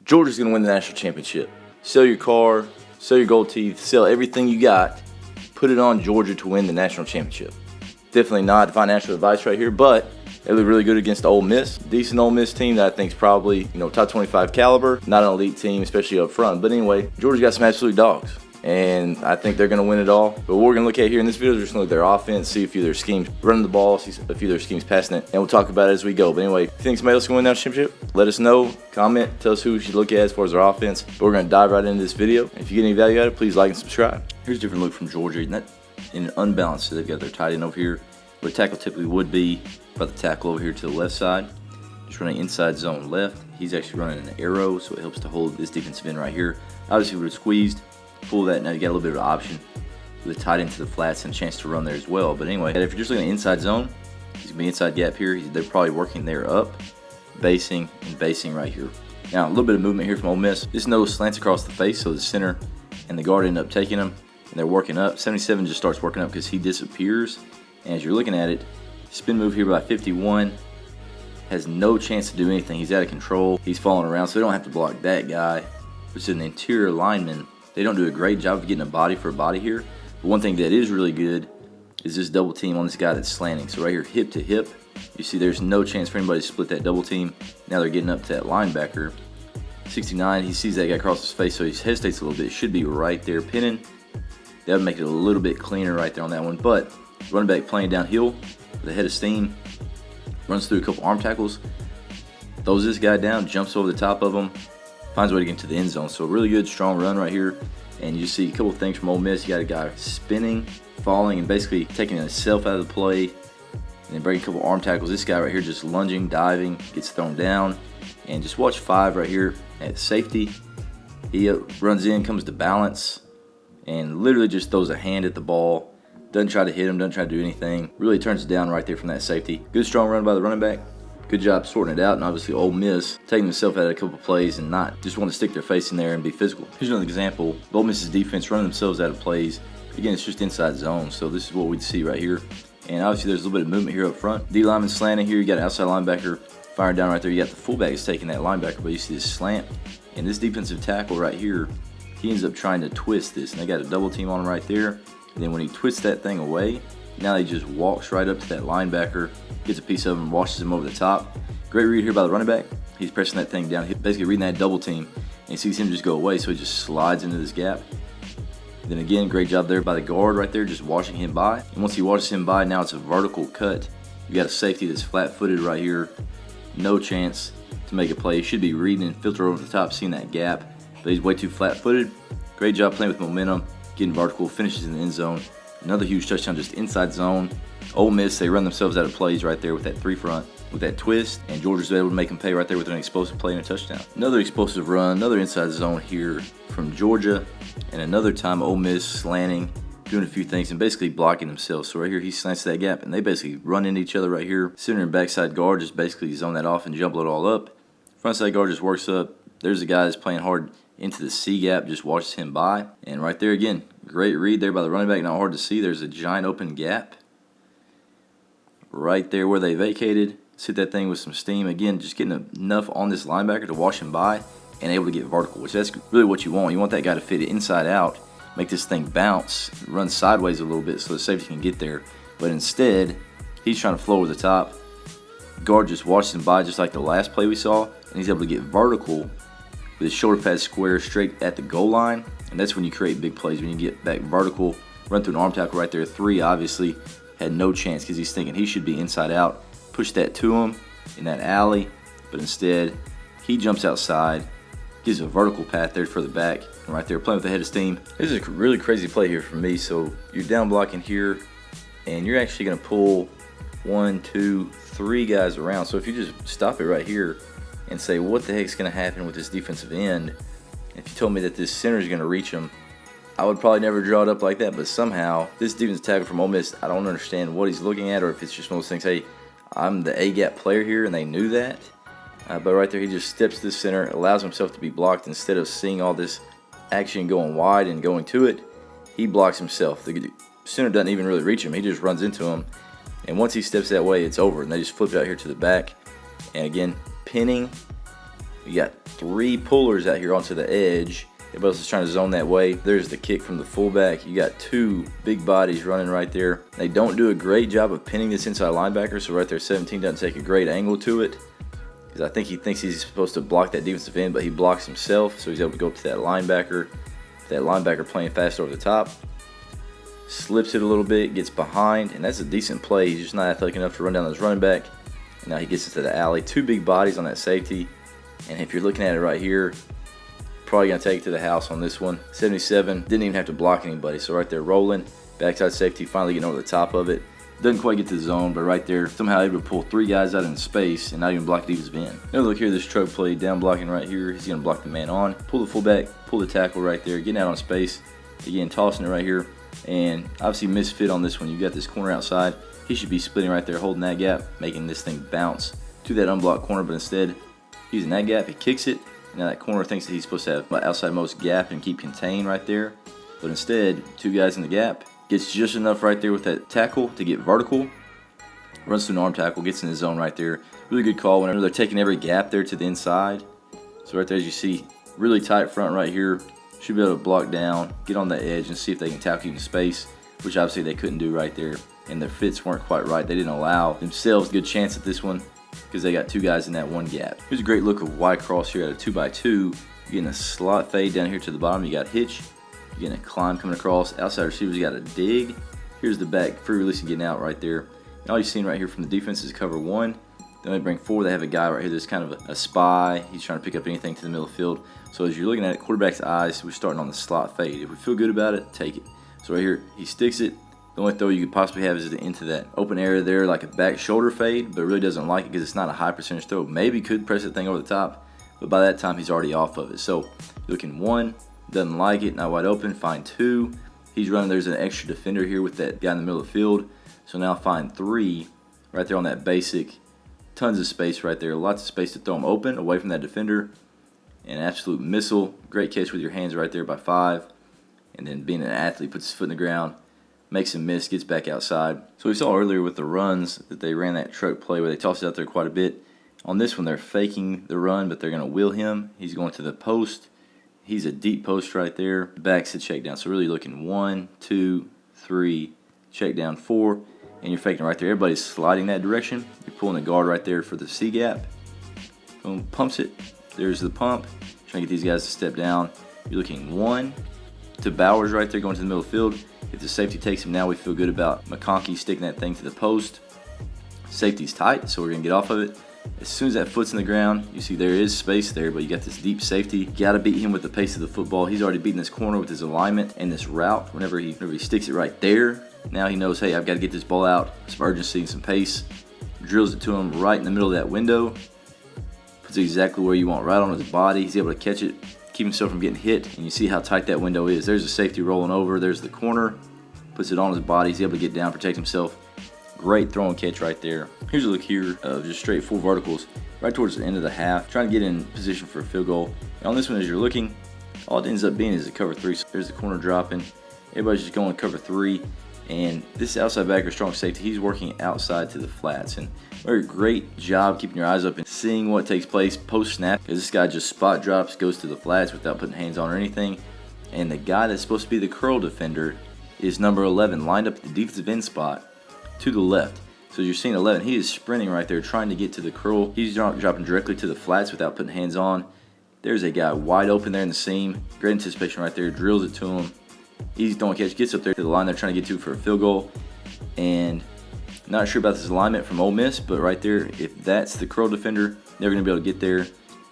Georgia's going to win the national championship. Sell your car, sell your gold teeth, sell everything you got. Put it on Georgia to win the national championship. Definitely not financial advice right here, but they look really good against Ole Miss. Decent Ole Miss team that I think is probably, top 25 caliber. Not an elite team, especially up front. But anyway, Georgia got some absolute dogs. And I think they're going to win it all. But what we're going to look at here in this video is just going to look at their offense, see a few of their schemes running the ball, see a few of their schemes passing it, and we'll talk about it as we go. But anyway, if you think somebody else can win that championship, let us know. Comment, tell us who we should look at as far as their offense. But we're going to dive right into this video. And if you get any value out of it, please like and subscribe. Here's a different look from Georgia. In an unbalanced, so they've got their tight end over here, where the tackle typically would be, about the tackle over here to the left side. Just running inside zone left. He's actually running an arrow, so it helps to hold this defensive end right here. Obviously, we would have squeezed. Pull that, now you got a little bit of an option with a tight end to the flats and a chance to run there as well. But anyway, if you're just looking at inside zone, he's going to be inside gap here. They're probably working there up, basing, and basing right here. Now, a little bit of movement here from Ole Miss. This nose slants across the face, so the center and the guard end up taking him, and they're working up. 77 just starts working up because he disappears. And as you're looking at it, spin move here by 51. Has no chance to do anything. He's out of control. He's falling around, so they don't have to block that guy, which is an interior lineman. They don't do a great job of getting a body for a body here. But one thing that is really good is this double team on this guy that's slanting. So right here, hip to hip, you see there's no chance for anybody to split that double team. Now they're getting up to that linebacker. 69, he sees that guy across his face, so he hesitates a little bit. Should be right there pinning. That would make it a little bit cleaner right there on that one. But running back playing downhill with a head of steam. Runs through a couple arm tackles. Throws this guy down, jumps over the top of him. Finds a way to get into the end zone. So a really good, strong run right here. And you see a couple things from Ole Miss. You got a guy spinning, falling, and basically taking himself out of the play. And then breaking a couple arm tackles. This guy right here just lunging, diving, gets thrown down. And just watch 5 right here at safety. He runs in, comes to balance, and literally just throws a hand at the ball. Doesn't try to hit him, doesn't try to do anything. Really turns it down right there from that safety. Good, strong run by the running back. Good job sorting it out, and obviously Ole Miss taking themselves out of a couple plays and not just want to stick their face in there and be physical. Here's another example of Ole Miss's defense running themselves out of plays. Again, it's just inside zone, so this is what we'd see right here. And obviously there's a little bit of movement here up front. D lineman slanting here. You got an outside linebacker firing down right there. You got the fullback is taking that linebacker, but you see this slant. And this defensive tackle right here, he ends up trying to twist this, and they got a double team on him right there. And then when he twists that thing away, now he just walks right up to that linebacker, gets a piece of him, washes him over the top. Great read here by the running back. He's pressing that thing down, basically reading that double team, and he sees him just go away, so he just slides into this gap. Then again, great job there by the guard right there, just washing him by. And once he washes him by, now it's a vertical cut. You got a safety that's flat-footed right here. No chance to make a play. He should be reading and filter over the top, seeing that gap, but he's way too flat-footed. Great job playing with momentum, getting vertical, finishes in the end zone. Another huge touchdown just inside zone. Ole Miss, they run themselves out of plays right there with that 3 front, with that twist, and Georgia's able to make them pay right there with an explosive play and a touchdown. Another explosive run, another inside zone here from Georgia, and another time Ole Miss slanting, doing a few things and basically blocking themselves. So right here he slants that gap, and they basically run into each other right here. Center and backside guard just basically zone that off and jumble it all up. Frontside guard just works up. There's a guy that's playing hard into the C gap, just watches him by. And right there again, great read there by the running back. Not hard to see. There's a giant open gap right there where they vacated. Hit that thing with some steam. Again, just getting enough on this linebacker to wash him by and able to get vertical, which that's really what you want. You want that guy to fit it inside out, make this thing bounce, run sideways a little bit so the safety can get there. But instead, he's trying to flow over the top. Guard just watches him by just like the last play we saw, and he's able to get vertical with his shoulder pad square straight at the goal line. And that's when you create big plays, when you get back vertical, run through an arm tackle right there. 3 obviously had no chance because he's thinking he should be inside out. Push that to him in that alley, but instead he jumps outside, gives a vertical path there for the back, and right there playing with the head of steam. This is a really crazy play here for me. So you're down blocking here, and you're actually going to pull 1, 2, 3 guys around. So if you just stop it right here and say, what the heck's going to happen with this defensive end? If you told me that this center is going to reach him, I would probably never draw it up like that. But somehow this defensive tackle from Ole Miss, I don't understand what he's looking at, or if it's just one of those things, hey, I'm the A-gap player here, and they knew that. But right there, he just steps to the center, allows himself to be blocked. Instead of seeing all this action going wide and going to it, he blocks himself. The center doesn't even really reach him. He just runs into him. And once he steps that way, it's over. And they just flip it out here to the back. And again, pinning. You got 3 pullers out here onto the edge. Everybody else is trying to zone that way. There's the kick from the fullback. You got 2 big bodies running right there. They don't do a great job of pinning this inside linebacker, so right there 17 doesn't take a great angle to it. Because I think he thinks he's supposed to block that defensive end, but he blocks himself, so he's able to go up to that linebacker. That linebacker playing fast over the top. Slips it a little bit, gets behind, and that's a decent play. He's just not athletic enough to run down his running back. And now he gets into the alley. 2 big bodies on that safety. And if you're looking at it right here, probably going to take it to the house on this one. 77, didn't even have to block anybody. So right there rolling, backside safety finally getting over the top of it. Doesn't quite get to the zone, but right there, somehow able to pull 3 guys out in space and not even block the defensive end. Now look here, this truck play, down blocking right here. He's going to block the man on. Pull the fullback, pull the tackle right there, getting out on space. Again, tossing it right here. And obviously misfit on this one. You got this corner outside. He should be splitting right there, holding that gap, making this thing bounce to that unblocked corner, but instead, using that gap, he kicks it. Now that corner thinks that he's supposed to have outside most gap and keep contained right there. But instead, 2 guys in the gap. Gets just enough right there with that tackle to get vertical. Runs to an arm tackle, gets in the zone right there. Really good call whenever they're taking every gap there to the inside. So right there, as you see, really tight front right here. Should be able to block down, get on the edge, and see if they can tackle you in space, which obviously they couldn't do right there. And their fits weren't quite right. They didn't allow themselves a good chance at this one because they got 2 guys in that one gap. Here's a great look of Y cross here at a 2x2. You're getting a slot fade down here to the bottom. You got hitch. You're getting a climb coming across. Outside receivers, you got a dig. Here's the back, free release and getting out right there. And all you've seen right here from the defense is cover 1. Then they bring 4. They have a guy right here that's kind of a spy. He's trying to pick up anything to the middle of the field. So as you're looking at it, quarterback's eyes, we're starting on the slot fade. If we feel good about it, take it. So right here, he sticks it. The only throw you could possibly have is into that open area there, like a back shoulder fade, but really doesn't like it because it's not a high percentage throw. Maybe could press the thing over the top, but by that time he's already off of it. So looking 1, doesn't like it, not wide open, find 2. He's running, there's an extra defender here with that guy in the middle of the field. So now find 3 right there on that basic. Tons of space right there, lots of space to throw him open, away from that defender. An absolute missile, great catch with your hands right there by 5. And then being an athlete, puts his foot in the ground, makes him miss, gets back outside. So we saw earlier with the runs that they ran that truck play where they tossed it out there quite a bit. On this one, they're faking the run, but they're going to wheel him. He's going to the post. He's a deep post right there. Back's a check down. So really looking 1, 2, 3, check down 4. And you're faking right there. Everybody's sliding that direction. You're pulling the guard right there for the C gap. Boom, pumps it. There's the pump. Trying to get these guys to step down. You're looking 1 to Bowers right there going to the middle of the field. If the safety takes him now, we feel good about McConkey sticking that thing to the post. Safety's tight, so we're going to get off of it. As soon as that foot's in the ground, you see there is space there, but you got this deep safety. You got to beat him with the pace of the football. He's already beaten this corner with his alignment and this route. Whenever he sticks it right there, now he knows, hey, I've got to get this ball out. Some urgency and some pace. Drills it to him right in the middle of that window. Puts it exactly where you want, right on his body. He's able to catch it, keep himself from getting hit, and you see how tight that window is. There's the safety rolling over. There's the corner. Puts it on his body. He's able to get down, protect himself. Great throw and catch right there. Here's a look here of just straight full verticals right towards the end of the half, trying to get in position for a field goal. And on this one, as you're looking, all it ends up being is a cover 3. So there's the corner dropping. Everybody's just going cover 3. And this outside backer, strong safety, he's working outside to the flats. And very great job keeping your eyes up and seeing what takes place post-snap. Because this guy just spot drops, goes to the flats without putting hands on or anything. And the guy that's supposed to be the curl defender is number 11, lined up at the defensive end spot to the left. So you're seeing 11. He is sprinting right there, trying to get to the curl. He's dropping directly to the flats without putting hands on. There's a guy wide open there in the seam. Great anticipation right there. Drills it to him. Easy throwing catch. Gets up there to the line they're trying to get to for a field goal. And not sure about this alignment from Ole Miss, but right there, if that's the curl defender, they're going to be able to get there.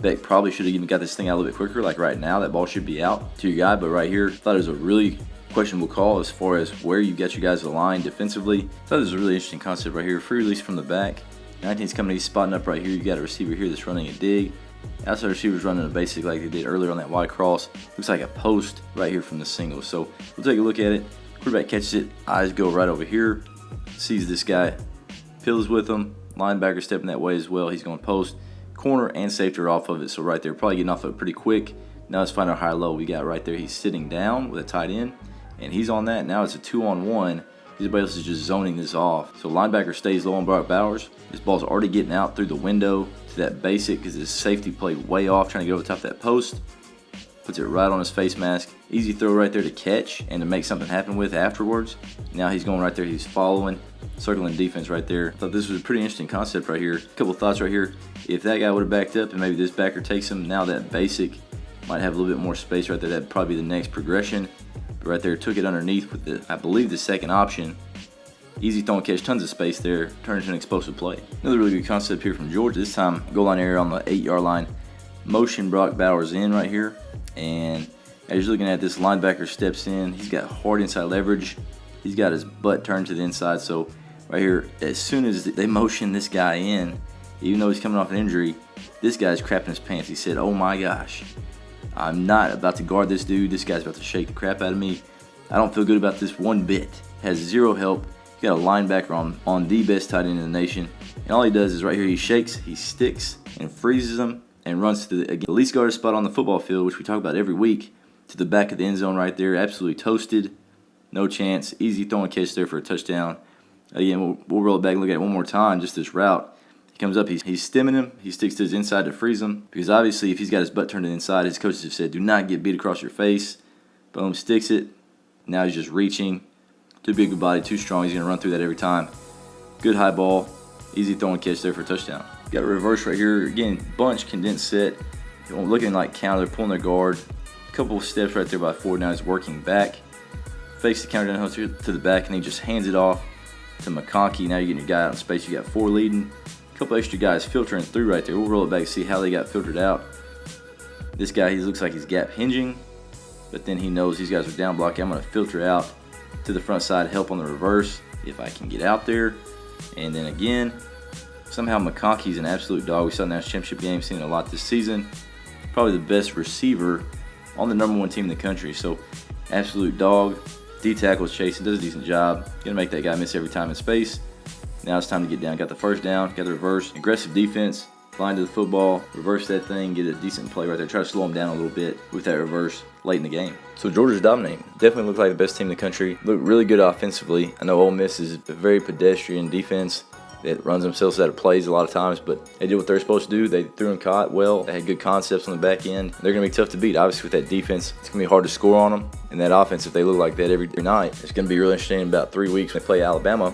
Beck probably should have even got this thing out a little bit quicker. Like right now, that ball should be out to your guy. But right here, thought it was a really questionable call as far as where you got your guys aligned defensively. Thought it was a really interesting concept right here. Free release from the back. 19's coming, he's spotting up right here. You got a receiver here that's running a dig. Outside receiver's running a basic like they did earlier on that wide cross. Looks like a post right here from the single. So we'll take a look at it. Quarterback catches it. Eyes go right over here. Sees this guy. Pills with him. Linebacker stepping that way as well. He's going post. Corner and safety are off of it. So right there, probably getting off of it pretty quick. Now let's find our high low. We got right there. He's sitting down with a tight end. And he's on that. Now it's a 2-on-1. Everybody else is just zoning this off. So linebacker stays low on Brock Bowers. This ball's already getting out through the window to that basic because his safety played way off trying to get over the top of that post. Puts it right on his face mask. Easy throw right there to catch and to make something happen with afterwards. Now he's going right there. He's following, circling defense right there. Thought this was a pretty interesting concept right here. A couple thoughts right here. If that guy would have backed up and maybe this backer takes him, now that basic might have a little bit more space right there. That'd probably be the next progression. But right there, took it underneath with the, I believe, the second option. Easy throw and catch, tons of space there. Turns into an explosive play. Another really good concept here from Georgia. This time, goal line area on the 8-yard line. Motion Brock Bowers in right here. And as you're looking at this, linebacker steps in. He's got hard inside leverage. He's got his butt turned to the inside. So right here, as soon as they motion this guy in, even though he's coming off an injury, this guy's crapping his pants. He said, oh my gosh, I'm not about to guard this dude. This guy's about to shake the crap out of me. I don't feel good about this one bit. Has zero help. You got a linebacker on the best tight end in the nation. And all he does is right here, he shakes, he sticks, and freezes him and runs to the least guarded spot on the football field, which we talk about every week, to the back of the end zone right there. Absolutely toasted. No chance. Easy throw and catch there for a touchdown. Again, we'll roll it back and look at it one more time, just this route. He comes up, he's stemming him. He sticks to his inside to freeze him. Because obviously, if he's got his butt turned to the inside, his coaches have said, do not get beat across your face. Boom, sticks it. Now he's just reaching. Too big of a body, too strong. He's going to run through that every time. Good high ball. Easy throw and catch there for a touchdown. Got a reverse right here. Again, bunch, condensed set. Looking like counter, they're pulling their guard. A couple of steps right there by Ford. Now he's working back. Fakes the counter down to the back, and he just hands it off to McConkey. Now you're getting your guy out in space. You got 4 leading. A couple extra guys filtering through right there. We'll roll it back and see how they got filtered out. This guy, he looks like he's gap hinging, but then he knows these guys are down blocking. I'm going to filter out to the front side, help on the reverse if I can get out there. And then again, somehow McConkey's an absolute dog. We saw in the national championship game, seen it a lot this season. Probably the best receiver on the #1 team in the country. So absolute dog. D tackles chasing, does a decent job. Gonna make that guy miss every time in space. Now it's time to get down. Got the first down, got the reverse. Aggressive defense, flying to the football, reverse that thing, get a decent play right there. Try to slow him down a little bit with that reverse late in the game. So Georgia's dominating. Definitely looked like the best team in the country. Looked really good offensively. I know Ole Miss is a very pedestrian defense that runs themselves out of plays a lot of times, but they did what they're supposed to do. They threw and caught well. They had good concepts on the back end. They're going to be tough to beat. Obviously, with that defense, it's going to be hard to score on them. And that offense, if they look like that every night, it's going to be really interesting in about 3 weeks when they play Alabama.